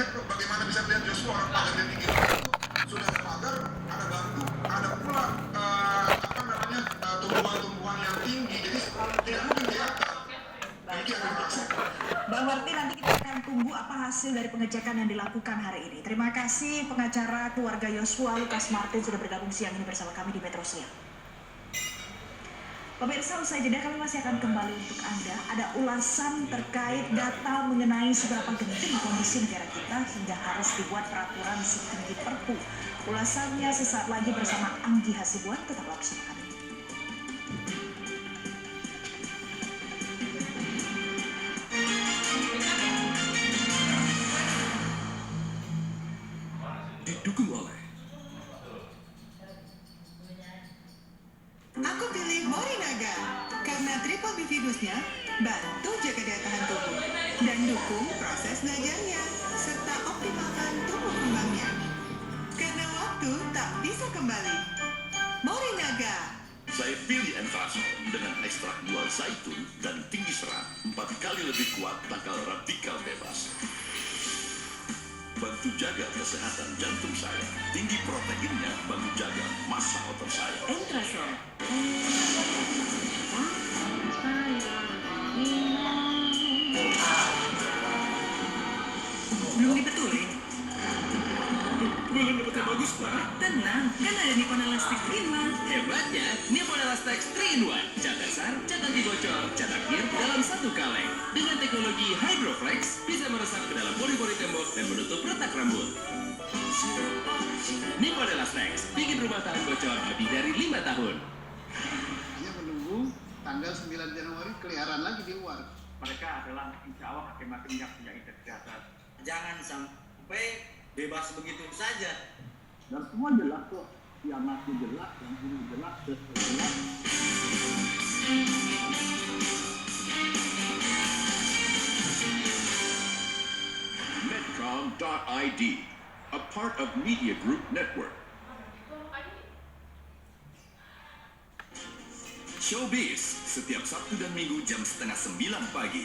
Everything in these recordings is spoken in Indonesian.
lihat bagaimana bisa melihat Joshua orang pagarnya tinggi. Sudah ada pagar, ada batu, ada pula tumbuhan-tumbuhan yang tinggi. Jadi tidak mungkin kelihatan. Bang Marty, nanti kita akan tunggu apa hasil dari pengecekan yang dilakukan hari ini. Terima kasih pengacara keluarga Yosua Lukas Martin sudah bergabung siang ini bersama kami di Metro Siang. Pemirsa, usai jeda kami masih akan kembali untuk Anda. Ada ulasan terkait data mengenai seberapa genting kondisi negara kita hingga harus dibuat peraturan setinggi Perpu. Ulasannya sesaat lagi bersama Anggi Hasibuan. Tetaplah bersama kami. Didukung oleh Aku pilih Morinaga karena triple bifidusnya bantu jaga daya tahan tubuh dan dukung proses belajarnya serta optimalkan tumbuh kembangnya. Karena waktu tak bisa kembali. Morinaga. saya pilih Envaso dengan ekstrak buah zaitun dan tinggi serat 4 kali lebih kuat takal radikal bebas. Bantu jaga kesehatan jantung saya. Tinggi proteinnya bantu jaga massa otot saya. Entraso. Belum dibetulin? Belum dapat yang bagus, Pak. Tenang, kan ada Nippon Elastic Prima. Hebatnya, Nippon Elastex 3-in-1. Cat dasar, cat anti bocor, cat akhir dalam satu kaleng. Dengan teknologi Hydroflex, bisa meresap ke dalam pori-pori tembok dan menutup retak rambut. Nippon Elastex, bikin rumah tahan bocor lebih dari 5 tahun. Hanya menunggu tanggal 9 Januari keliaran lagi di luar. Mereka adalah insya Allah hakim-hakim yang punya integritas. Jangan sampai bebas begitu saja. Dan semua jelas kok, yang aku jelas, yang ini jelas, jelas. Medcom.id, a part of Media Group Network. Showbiz, setiap Sabtu dan Minggu jam 8:30 pagi.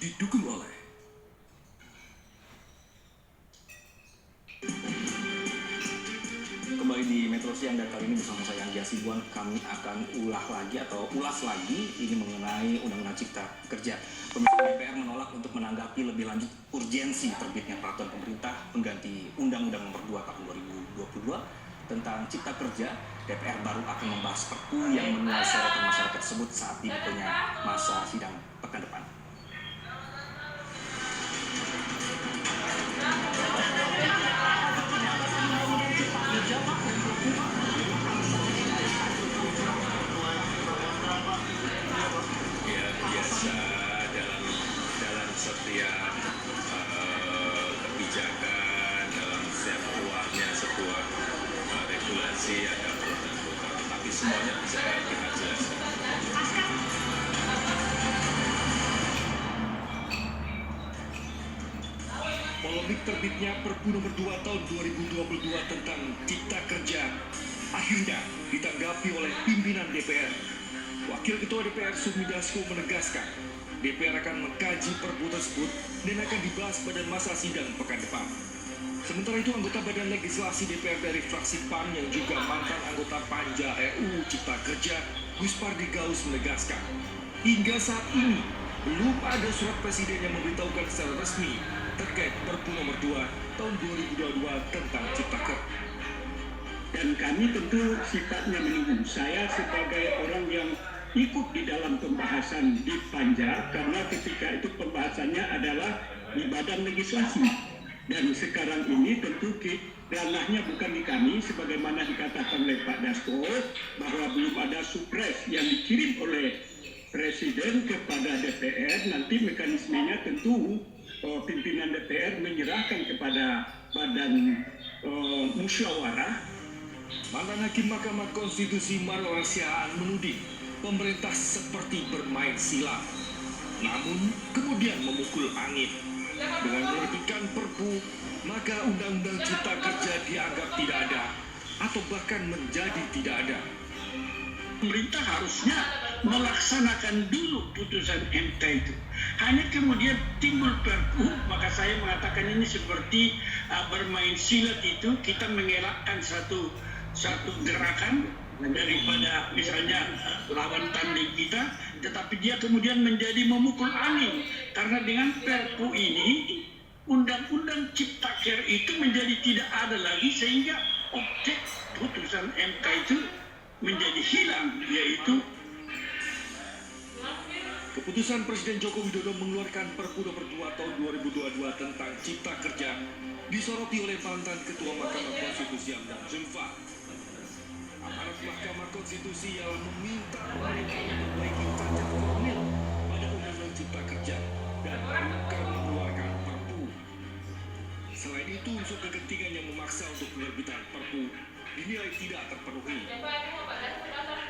Didukung oleh kembali di Metro Siang dan kali ini bersama saya Anggi Hasibuan kami akan ulas lagi ini mengenai Undang-Undang Cipta Kerja. Komisi DPR menolak untuk menanggapi lebih lanjut urgensi terbitnya peraturan pemerintah pengganti Undang-Undang Nomor 2 Tahun 2022 tentang Cipta Kerja. DPR baru akan membahas Perpu yang menuai sorotan masyarakat tersebut saat dibukanya masa sidang pekan depan. ya biasa dalam setiap kebijakan, dalam setiap keluarnya sebuah regulasi ada pro dan kontra, tapi semuanya bisa kita jelaskan. Polemik terbitnya Perpu Nomor 2 Tahun 2022 tentang Cipta Kerja akhirnya ditanggapi oleh pimpinan DPR. Wakil Ketua DPR Sufmi Dasko menegaskan, DPR akan mengkaji Perpu tersebut dan akan dibahas pada masa sidang pekan depan. Sementara itu, anggota Badan Legislasi DPR dari fraksi PAN yang juga mantan anggota Panja RUU Cipta Kerja, Gus Pardi Gaus menegaskan, hingga saat ini belum ada surat presiden yang memberitahukan secara resmi terkait Perpu Nomor 2 Tahun 2022 tentang Cipta Kerja. Dan kami tentu sifatnya menunggu. Saya sebagai orang yang ikut di dalam pembahasan di Panja, karena ketika itu pembahasannya adalah di badan legislasi. Dan sekarang ini tentu ranahnya bukan di kami, sebagaimana dikatakan oleh Pak Dasko, bahwa belum ada supres yang dikirim oleh Presiden kepada DPR. Nanti mekanismenya tentu pimpinan DPR menyerahkan kepada badan musyawarah. Mantan Hakim Mahkamah Konstitusi Marwar Sihaan menuding pemerintah seperti bermain silat, namun kemudian memukul angin. Dengan menerbitkan Perpu, maka Undang-Undang Cipta Kerja dianggap tidak ada, atau bahkan menjadi tidak ada. Pemerintah harusnya melaksanakan dulu putusan MK itu. Hanya kemudian timbul perpu, maka saya mengatakan ini seperti bermain silat itu, kita mengelakkan satu gerakan daripada misalnya lawan tanding kita, tetapi dia kemudian menjadi memukul angin, karena dengan perpu ini undang-undang Ciptaker itu menjadi tidak ada lagi, sehingga objek putusan MK itu menjadi hilang, yaitu Keputusan Presiden Joko Widodo mengeluarkan Perpu Nomor 2 Tahun 2022 tentang Cipta Kerja disoroti oleh mantan Ketua Mahkamah Konstitusi Hamdan Zulfa. Aparat Mahkamah Konstitusi yang meminta pemerintah memperbaiki cacat formil pada Undang-Undang Cipta Kerja dan bukan mengeluarkan Perpu. Selain itu, unsur kegentingan yang memaksa untuk penerbitan Perpu dinilai tidak terpenuhi.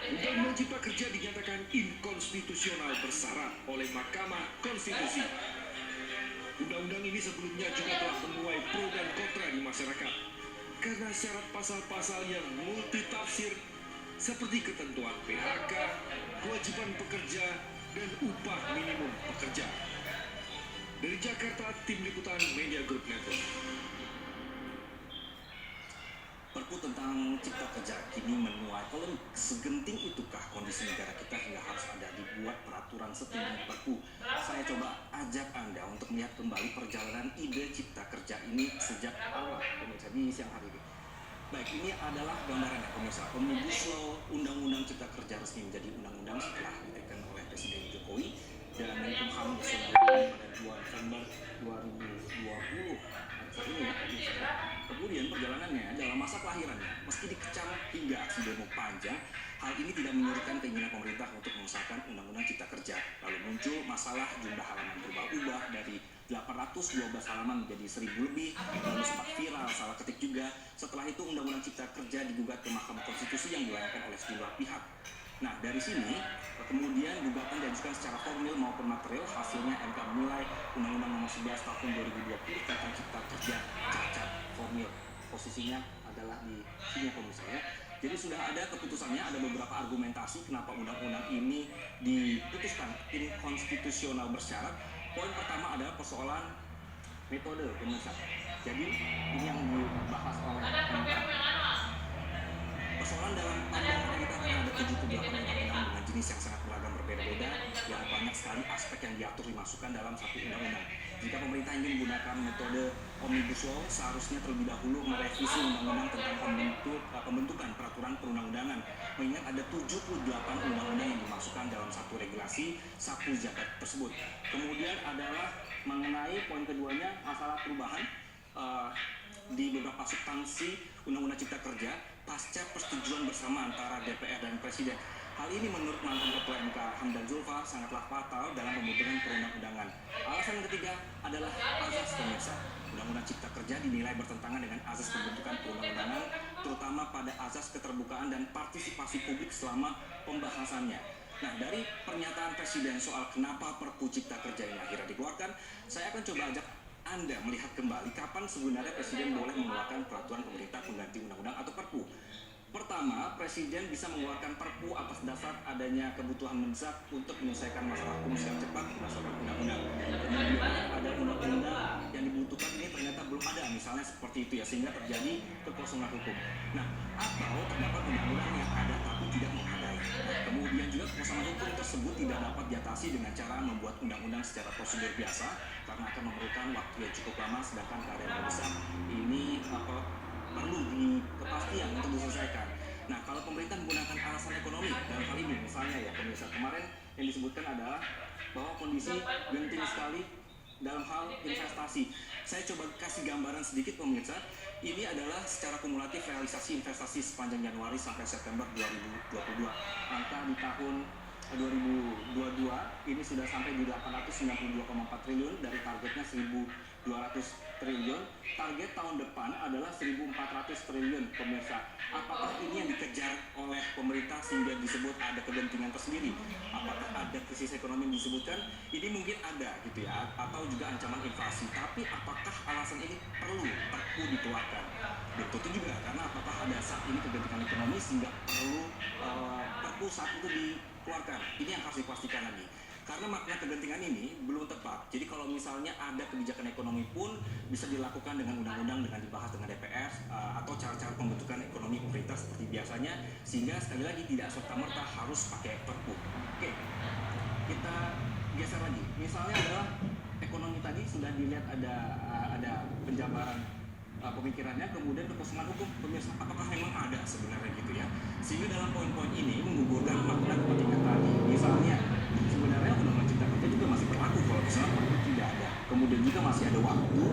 Undang-Undang Cipta Kerja dinyatakan inkonstitusional bersyarat oleh Mahkamah Konstitusi. Undang-undang ini sebelumnya juga telah menuai pro dan kontra di masyarakat karena syarat pasal-pasal yang multitafsir seperti ketentuan PHK, kewajiban pekerja, dan upah minimum pekerja. Dari Jakarta, Tim Liputan Media Group Network. Perpu tentang Cipta Kerja kini menuai polemik. Segenting itukah kondisi negara kita hingga harus ada dibuat peraturan setinggi Perpu? Saya coba ajak Anda untuk melihat kembali perjalanan ide Cipta Kerja ini sejak awal, pemirsa, di siang hari ini. Baik, ini adalah gambarannya, pemirsa. Omnibus Law Undang-Undang Cipta Kerja resmi menjadi undang-undang setelah diteken oleh Presiden Jokowi dan Menkumham Yasona pada 2 November 2020. Saat ini ya, pemirsa. Kemudian perjalanannya dalam masa kelahirannya, meski dikecam hingga aksi demo panjang, hal ini tidak menyurutkan keinginan pemerintah untuk mengesahkan Undang-Undang Cipta Kerja. Lalu muncul masalah jumlah halaman berubah-ubah dari 812 halaman menjadi 1000 lebih, lalu sempat viral, salah ketik juga. Setelah itu Undang-Undang Cipta Kerja digugat ke Mahkamah Konstitusi yang dilayangkan oleh sejumlah pihak. Nah, dari sini kemudian gugatan diajukan secara formil maupun material. Hasilnya MK menilai Undang-Undang Nomor 11 Tahun 2020 tentang Cipta Kerja cacat formil. Posisinya adalah di sini, pemirsa ya. Jadi sudah ada keputusannya, ada beberapa argumentasi kenapa undang-undang ini diputuskan inkonstitusional bersyarat. Poin pertama adalah persoalan metode, pemirsa. Jadi ini yang dibahas oleh MK. Persoalan dalam pandangan kita ada 78 undang-undang dengan jenis yang sangat beragam berbeda-beda, yang banyak sekali aspek yang diatur dimasukkan dalam satu undang-undang. Jika pemerintah ingin menggunakan metode Omnibus Law, seharusnya terlebih dahulu merevisi undang-undang tentang pembentukan peraturan perundang-undangan. Mengingat ada 78 undang-undang yang dimasukkan dalam satu regulasi sapu jagat tersebut. Kemudian adalah mengenai poin keduanya, masalah perubahan di beberapa substansi Undang-Undang Cipta Kerja pasca persetujuan bersama antara DPR dan Presiden. Hal ini menurut mantan Ketua MK Hamdan Zulfa sangatlah fatal dalam pembentukan perundang-undangan. Alasan ketiga adalah azas, pemirsa. Undang-Undang Cipta Kerja dinilai bertentangan dengan azas pembentukan perundang-undangan, terutama pada azas keterbukaan dan partisipasi publik selama pembahasannya. Nah, dari pernyataan Presiden soal kenapa Perpu Cipta Kerja ini akhirnya dikeluarkan, saya akan coba ajak Anda melihat kembali kapan sebenarnya Presiden boleh mengeluarkan peraturan pemerintah pengganti undang-undang atau Perpu. Pertama, Presiden bisa mengeluarkan Perpu atas dasar adanya kebutuhan mendesak untuk menyelesaikan masalah hukum secara cepat berdasarkan undang-undang. Kemudian ada undang-undang yang dibutuhkan ini ternyata belum ada, misalnya seperti itu ya, sehingga terjadi kekosongan hukum. Nah, atau terdapat undang-undang yang ada tapi tidak memadai. Kemudian juga kekosongan hukum tersebut tidak dapat diatasi dengan cara membuat undang-undang secara prosedur biasa, karena akan memerlukan waktu yang cukup lama, sedangkan keadaan mendesak ini perlu kepastian untuk diselesaikan. Nah, kalau pemerintah menggunakan alasan ekonomi dalam hal ini, misalnya ya pemirsa, kemarin yang disebutkan adalah bahwa kondisi genting sekali dalam hal investasi. Saya coba kasih gambaran sedikit, pemirsa. Ini adalah secara kumulatif realisasi investasi sepanjang Januari sampai September 2022. Angka di tahun 2022 ini sudah sampai di 892,4 triliun dari targetnya 1.200 triliun. Target tahun depan adalah 1.400 triliun, pemirsa. Apakah ini yang dikejar oleh pemerintah sehingga disebut ada kegentingan tersendiri? Apakah ada krisis ekonomi yang disebutkan? Ini mungkin ada gitu ya, atau juga ancaman inflasi. Tapi apakah alasan ini perlu Perpu dikeluarkan? Belum tentu juga, karena apakah ada saat ini kegentingan ekonomi sehingga perlu Perpu saat itu keluarkan. Ini yang harus dipastikan lagi. Karena makna kegentingan ini belum tepat. Jadi kalau misalnya ada kebijakan ekonomi pun bisa dilakukan dengan undang-undang, dengan dibahas dengan DPR atau cara-cara pembentukan ekonomi pemerintah seperti biasanya, sehingga sekali lagi tidak serta-merta harus pakai Perpu. Oke, kita geser lagi. Misalnya adalah ekonomi tadi sudah dilihat ada penjabaran pemikirannya, kemudian kekosongan hukum. Pemirsa, apakah memang ada sebenarnya gitu ya? Sehingga dalam poin-poin ini menggugurkan makna kepentingan tadi. Misalnya, sebenarnya undang-undang cipta kerja juga masih berlaku kalau misalnya Perpu tidak ada. Kemudian juga masih ada waktu